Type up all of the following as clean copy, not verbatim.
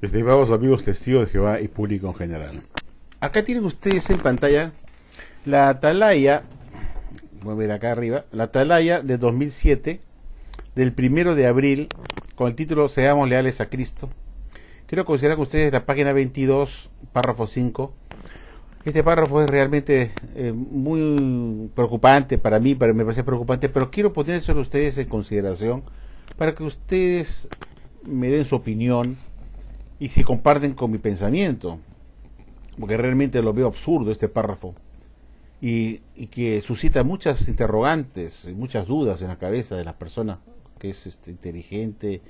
Estimados amigos testigos de Jehová y público en general. Acá tienen ustedes en pantalla la atalaya, voy a ver acá arriba, la atalaya de 2007, del 1 de abril, con el título Seamos leales a Cristo. Quiero considerar con ustedes la página 22, párrafo 5. Este párrafo es realmente muy preocupante para mí, me parece preocupante, pero quiero ponérselo a ustedes en consideración para que ustedes me den su opinión y si comparten con mi pensamiento, porque realmente lo veo absurdo este párrafo y que suscita muchas interrogantes y muchas dudas en la cabeza de la persona que es inteligente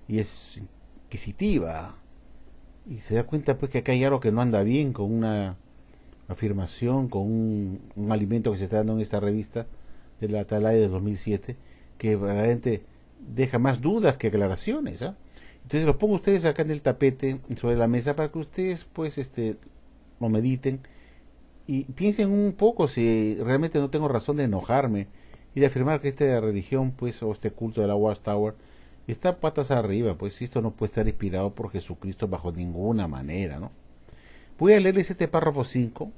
y es inquisitiva y se da cuenta pues que acá hay algo que no anda bien con una afirmación, con un alimento que se está dando en esta revista de la Atalaya de 2007, que realmente deja más dudas que aclaraciones, ¿eh? Entonces los pongo ustedes acá en el tapete sobre la mesa para que ustedes pues lo mediten y piensen un poco si realmente no tengo razón de enojarme y de afirmar que esta religión pues o este culto de la Watchtower está patas arriba, pues esto no puede estar inspirado por Jesucristo bajo ninguna manera, ¿no? Voy a leerles este párrafo 5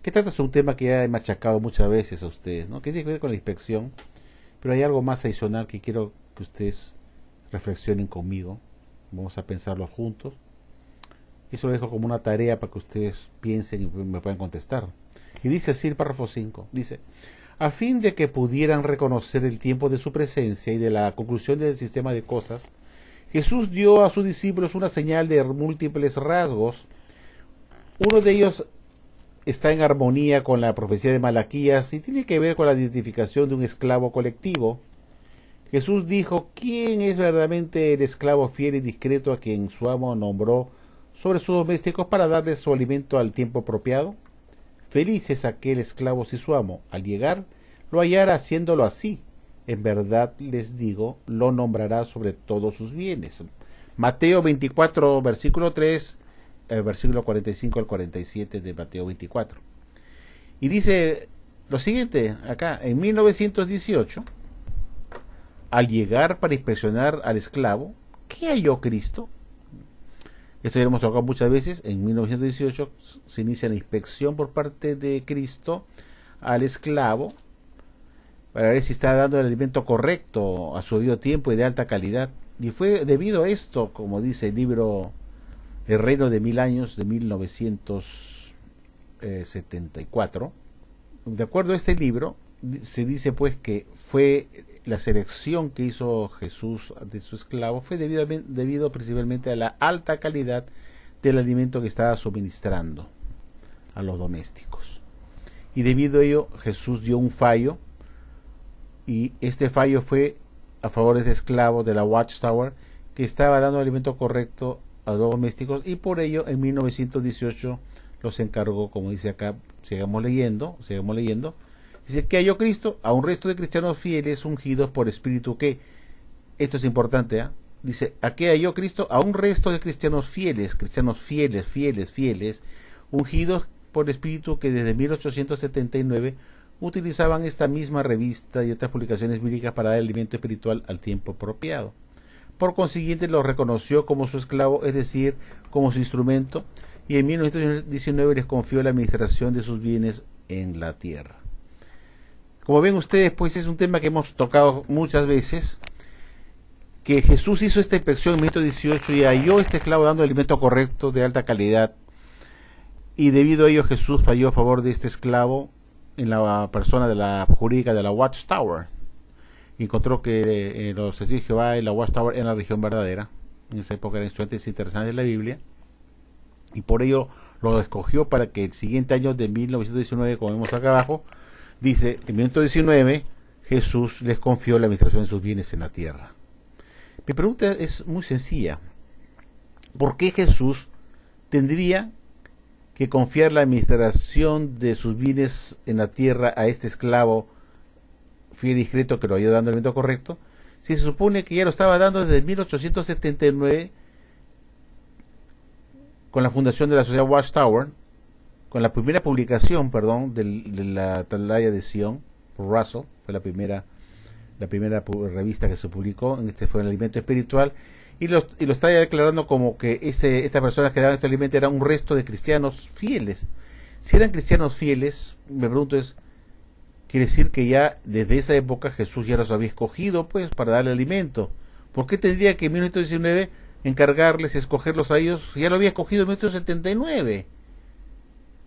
que trata sobre un tema que ya he machacado muchas veces a ustedes, ¿no? Que tiene que ver con la inspección, pero hay algo más adicional que quiero que ustedes reflexionen conmigo. Vamos a pensarlo juntos. Eso lo dejo como una tarea para que ustedes piensen y me puedan contestar. Y dice así el párrafo 5. Dice, a fin de que pudieran reconocer el tiempo de su presencia y de la conclusión del sistema de cosas, Jesús dio a sus discípulos una señal de múltiples rasgos. Uno de ellos está en armonía con la profecía de Malaquías y tiene que ver con la identificación de un esclavo colectivo. Jesús dijo, ¿quién es verdaderamente el esclavo fiel y discreto a quien su amo nombró sobre sus domésticos para darles su alimento al tiempo apropiado? Feliz es aquel esclavo si su amo, al llegar, lo hallara haciéndolo así. En verdad les digo, lo nombrará sobre todos sus bienes. Mateo 24, versículo 3, versículo 45 al 47 de Mateo 24. Y dice lo siguiente, acá, en 1918, al llegar para inspeccionar al esclavo, ¿qué halló Cristo? Esto ya lo hemos tocado muchas veces. En 1918 se inicia la inspección por parte de Cristo al esclavo para ver si está dando el alimento correcto a su debido tiempo y de alta calidad. Y fue debido a esto, como dice el libro El Reino de Mil Años de 1974. De acuerdo a este libro, se dice pues que fue la selección que hizo Jesús de su esclavo fue debido principalmente a la alta calidad del alimento que estaba suministrando a los domésticos. Y debido a ello Jesús dio un fallo y este fallo fue a favor de este esclavo de la Watchtower que estaba dando el alimento correcto a los domésticos y por ello en 1918 los encargó, como dice acá, sigamos leyendo, dice que halló Cristo a un resto de cristianos fieles ungidos por espíritu que, esto es importante, ¿eh? Dice, ¿a qué halló Cristo? A un resto de cristianos fieles, ungidos por espíritu que desde 1879 utilizaban esta misma revista y otras publicaciones bíblicas para dar alimento espiritual al tiempo apropiado. Por consiguiente los reconoció como su esclavo, es decir, como su instrumento, y en 1919 les confió la administración de sus bienes en la tierra. Como ven ustedes, pues es un tema que hemos tocado muchas veces, que Jesús hizo esta inspección en 1918 y halló a este esclavo dando el alimento correcto de alta calidad, y debido a ello Jesús falló a favor de este esclavo en la persona de la jurídica de la Watchtower. Encontró que los testigos de Jehová y la Watchtower en la región verdadera, en esa época eran estudiantes internacionales de la Biblia, y por ello lo escogió para que el siguiente año de 1919, como vemos acá abajo, dice, en 1919 Jesús les confió la administración de sus bienes en la tierra. Mi pregunta es muy sencilla. ¿Por qué Jesús tendría que confiar la administración de sus bienes en la tierra a este esclavo fiel y discreto que lo halló dando el alimento correcto, si se supone que ya lo estaba dando desde 1879 con la fundación de la Sociedad Watchtower, con la primera publicación, de la Atalaya de Sion, por Russell, fue la primera revista que se publicó, este fue el alimento espiritual, y lo está declarando como que estas personas que daban este alimento eran un resto de cristianos fieles. Si eran cristianos fieles, me pregunto quiere decir que ya desde esa época Jesús ya los había escogido pues para darle alimento. ¿Por qué tendría que en 1919 encargarles, escogerlos a ellos? Ya lo había escogido en 1979.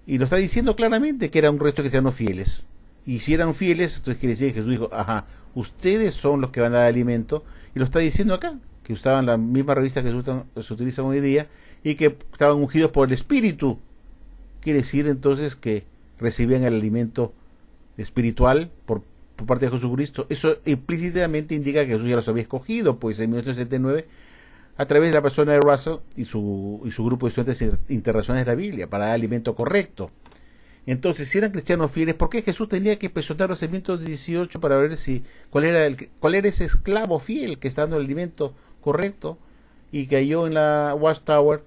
Y lo está diciendo claramente que era un resto de cristianos fieles. Y si eran fieles, entonces quiere decir que Jesús dijo, ajá, ustedes son los que van a dar alimento. Y lo está diciendo acá, que usaban la misma revista que se utilizan hoy día y que estaban ungidos por el Espíritu. Quiere decir entonces que recibían el alimento espiritual por parte de Jesucristo. Eso implícitamente indica que Jesús ya los había escogido, pues en 1979, a través de la persona de Russell y su grupo de estudiantes internacionales de la Biblia, para dar alimento correcto. Entonces, si eran cristianos fieles, ¿por qué Jesús tenía que presionar los 18 para ver cuál era ese esclavo fiel que está dando el alimento correcto? Y cayó en la Watchtower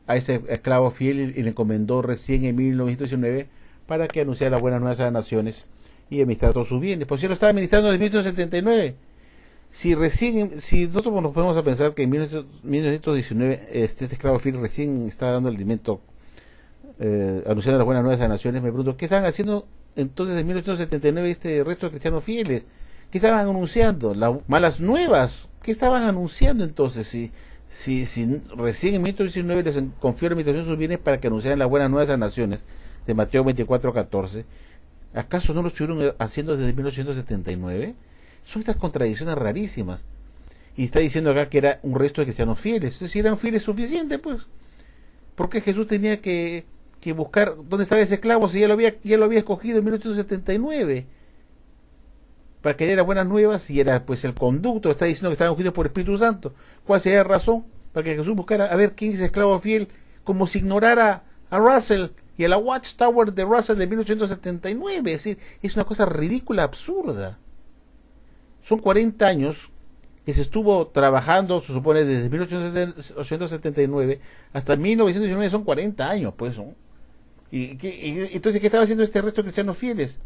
a ese esclavo fiel y le encomendó recién en 1919 para que anunciara las buenas nuevas a las naciones y administrar todos sus bienes. Por si lo estaba administrando desde 1979. Si nosotros nos ponemos a pensar que en 1919 este esclavo fiel recién estaba dando el alimento, anunciando las buenas nuevas a las naciones, me pregunto, ¿qué estaban haciendo entonces en 1979 este resto de cristianos fieles? ¿Qué estaban anunciando? Las malas nuevas. ¿Qué estaban anunciando entonces? Si recién en 1919 les confió la administración de sus bienes para que anunciaran las buenas nuevas a las naciones, de Mateo 24:14, ¿acaso no lo estuvieron haciendo desde 1979? Son estas contradicciones rarísimas. Y está diciendo acá que era un resto de cristianos fieles. Entonces, si eran fieles suficientes, pues, ¿por qué Jesús tenía que buscar dónde estaba ese esclavo si ya lo había escogido en 1979? Para que diera buenas nuevas, y era pues el conducto, está diciendo que estaban ungidos por el Espíritu Santo. ¿Cuál sería la razón para que Jesús buscara a ver quién es esclavo fiel, como si ignorara a Russell y a la Watchtower de Russell de 1879? Es decir, es una cosa ridícula, absurda. Son 40 años que se estuvo trabajando, se supone, desde 1879 hasta 1919, son 40 años, pues, ¿no? Entonces, ¿qué estaba haciendo este resto de cristianos fieles?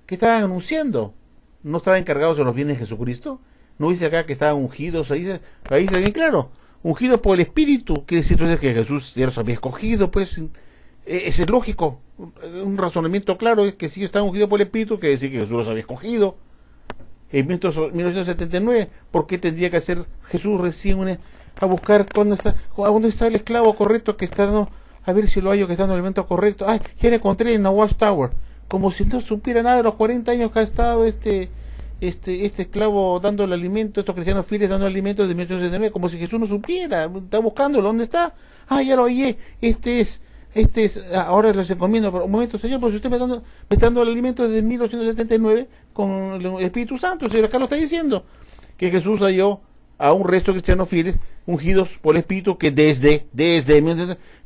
¿Qué estaban anunciando? ¿No estaban encargados de los bienes de Jesucristo? ¿No dice acá que estaban ungidos? Ahí dice bien claro, ungidos por el Espíritu. Quiere decir entonces que Jesús ya los había escogido, pues. Es lógico, un razonamiento claro es que si estaban ungidos por el Espíritu, quiere decir que Jesús los había escogido. En 1979, ¿por qué tendría que hacer Jesús recién a buscar dónde está el esclavo correcto que está dando, a ver si lo hallo que está dando el alimento correcto? ¡Ay, ya le encontré en la Watchtower! Como si no supiera nada de los 40 años que ha estado este esclavo dando el alimento, estos cristianos fieles dando el alimento desde 1979, como si Jesús no supiera, está buscándolo, ¿dónde está? ¡Ah, ya lo hallé! Ahora les encomiendo, pero un momento, Señor, pues usted me está dando el alimento desde 1879 con el Espíritu Santo. Señor, acá lo está diciendo, que Jesús halló a un resto de cristianos fieles ungidos por el Espíritu que desde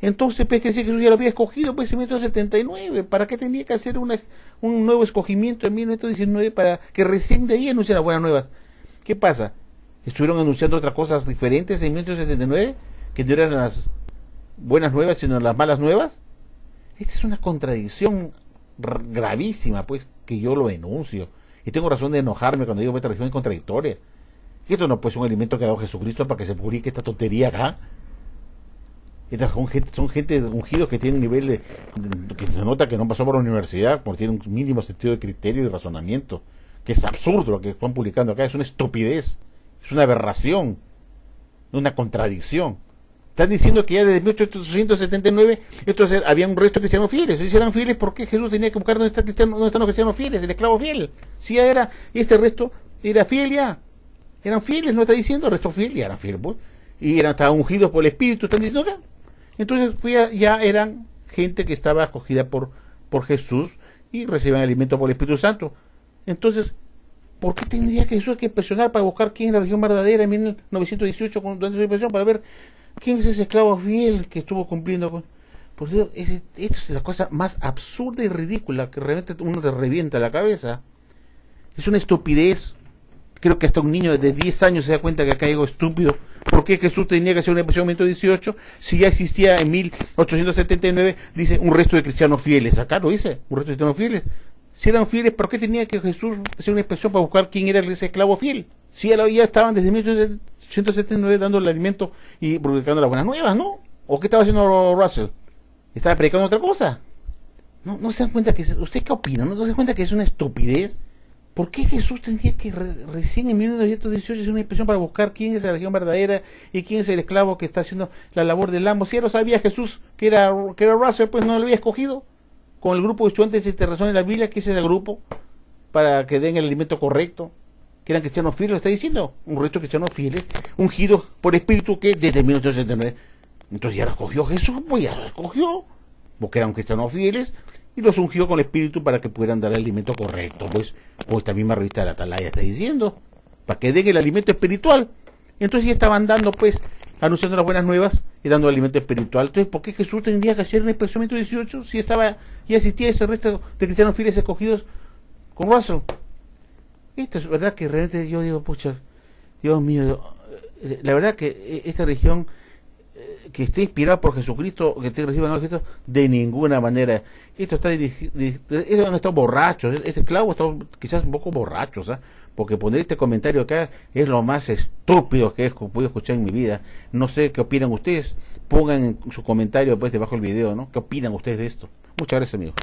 entonces, pues, que decía que Jesús ya lo había escogido, pues, en 1979. ¿Para qué tenía que hacer un nuevo escogimiento en 1919 para que recién de ahí anunciaran las buenas nuevas? ¿Qué pasa? ¿Estuvieron anunciando otras cosas diferentes en 1979 que no eran las buenas nuevas sino las malas nuevas? Esta es una contradicción gravísima, pues, que yo lo denuncio y tengo razón de enojarme cuando digo que esta religión es contradictoria. Y esto no puede ser un alimento que ha dado Jesucristo para que se publique esta tontería acá. Estas son gente ungidos que tienen nivel que se nota que no pasó por la universidad, porque tienen un mínimo sentido de criterio y de razonamiento, que es absurdo lo que están publicando acá, es una estupidez, es una aberración, una contradicción. Están diciendo que ya desde 1879 entonces había un resto de cristianos fieles. Si eran fieles, ¿por qué Jesús tenía que buscar dónde están los cristianos fieles, el esclavo fiel? Si ya era, y este resto era fiel ya. Eran fieles, no está diciendo resto fiel, ya eran fieles, pues. Y estaban ungidos por el Espíritu, están diciendo acá. Entonces ya eran gente que estaba acogida por Jesús y recibían alimento por el Espíritu Santo. Entonces, ¿por qué tendría que Jesús que presionar para buscar quién es la religión verdadera en 1918 durante su impresión, para ver quién es ese esclavo fiel que estuvo cumpliendo con? Por eso, esto es la cosa más absurda y ridícula que realmente uno te revienta la cabeza. Es una estupidez. Creo que hasta un niño de 10 años se da cuenta que acá hay algo estúpido. ¿Por qué Jesús tenía que hacer una impresión en 1918 si ya existía en 1879, dice, un resto de cristianos fieles? Acá lo dice, un resto de cristianos fieles. Si eran fieles, ¿por qué tenía que Jesús hacer una expresión para buscar quién era ese esclavo fiel? Si ya estaban desde 179 dando el alimento y publicando las buenas nuevas, ¿no? ¿O qué estaba haciendo Russell? ¿Estaba predicando otra cosa? ¿No se dan cuenta que usted qué opina? ¿No se dan cuenta que es una estupidez? ¿Por qué Jesús tendría que recién en 1918 hacer una expresión para buscar quién es la religión verdadera y quién es el esclavo que está haciendo la labor del amo? Si ya lo sabía Jesús que era Russell, pues no lo había escogido con el grupo de estudiantes de razón en la Biblia, que ese es el grupo para que den el alimento correcto, que eran cristianos fieles, lo está diciendo, un resto de cristianos fieles, ungidos por espíritu que desde 1979. Entonces ya lo escogió Jesús, pues ya lo escogió, porque eran cristianos fieles, y los ungió con el espíritu para que pudieran dar el alimento correcto, pues, como esta misma revista de la Atalaya está diciendo, para que den el alimento espiritual. Entonces ya estaban dando, pues, anunciando las buenas nuevas y dando el alimento espiritual. Entonces, ¿por qué Jesús tendría que hacer un expresión 18 si ya existía ese resto de cristianos fieles escogidos con Russell? Esto es verdad que realmente yo digo, pucha, Dios mío, la verdad que esta religión que esté inspirada por Jesucristo, que te reciban a Jesucristo, de ninguna manera. Esto está ellos han estado borrachos, este esclavo está quizás un poco borracho, ¿sabes? Porque poner este comentario acá es lo más estúpido que he podido escuchar en mi vida. No sé qué opinan ustedes, pongan su comentario después debajo del video, ¿no? ¿Qué opinan ustedes de esto? Muchas gracias, amigos.